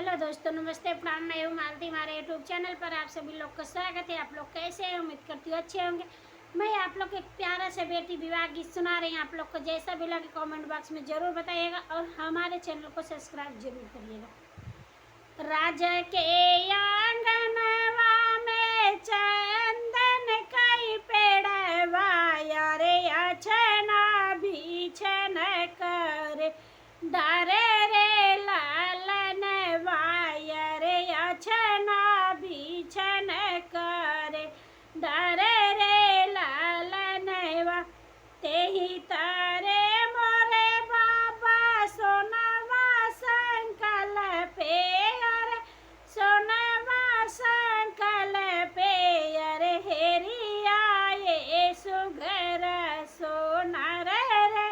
Hello दोस्तों, नमस्ते, प्रणाम। मैं हूँ मालती। हमारे यूट्यूब चैनल पर आप सभी लोग का स्वागत है। आप लोग कैसे हैं? उम्मीद करती हूँ अच्छे होंगे। मैं आप लोग को एक प्यारा से बेटी विवाह गीत सुना रही हूँ। आप लोग को जैसा भी लगे कमेंट बॉक्स में ज़रूर बताइएगा और हमारे चैनल को सब्सक्राइब जरूर करिएगा। राजा के आंगनवा में चंदन कई पेड़वा, यारे अछना बिछन करे, डारे रे लालन वायरे अछना बिछन करे, डारे रे लालन वा। तेही तारे मोरे बाबा सोनवा संकल पे, अरे सोनवा संकल पे, अरे हेरिया ये सुगर सोनार रे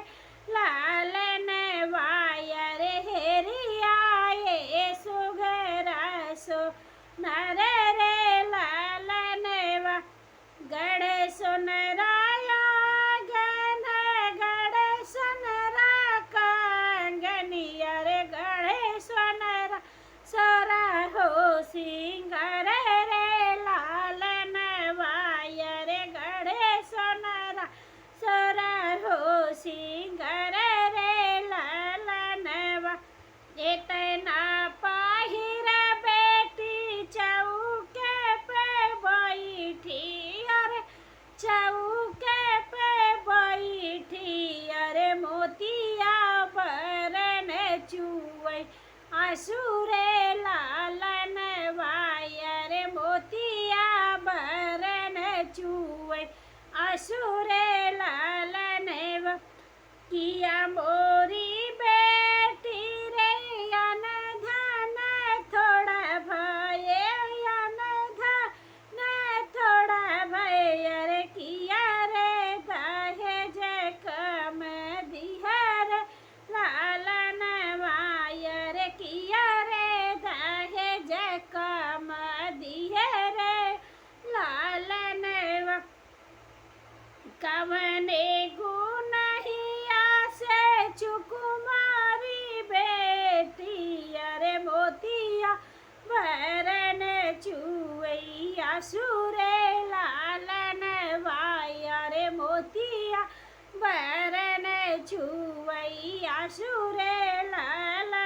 लालन वायर, हेरिया ये सुगर सोनार रे लालन वा। गढ़ सोनराया गन गढ़ सोनरा कंगनिया रे, गढ़ सोनरा सोरा हो सिंगार रे लालन वायर, गढ़ सोनरा सोरा हो सिंगार रे लालन वा। इतना पाहिर बेटी चौके पे बैठी, अरे चौके पे बैठी, अरे मोतिया बरन चुवई आसुरे लालन वायर, मोतिया बरन चुवई आसुरे लालन वा। किया मोरी बेटी रे अन धन थोड़ा भय, अन धन थोड़ा भय, अरे किया रे दहेज कम दिहर लालन वायर, किया रे दहेज कम दिहर लालन वा। कवने गुनहिया से चुकुमारी बेटी, अरे मोतिया बरन चुवैया सुरे लालन वायर, मोतिया बरन चुवैया सुरे लालन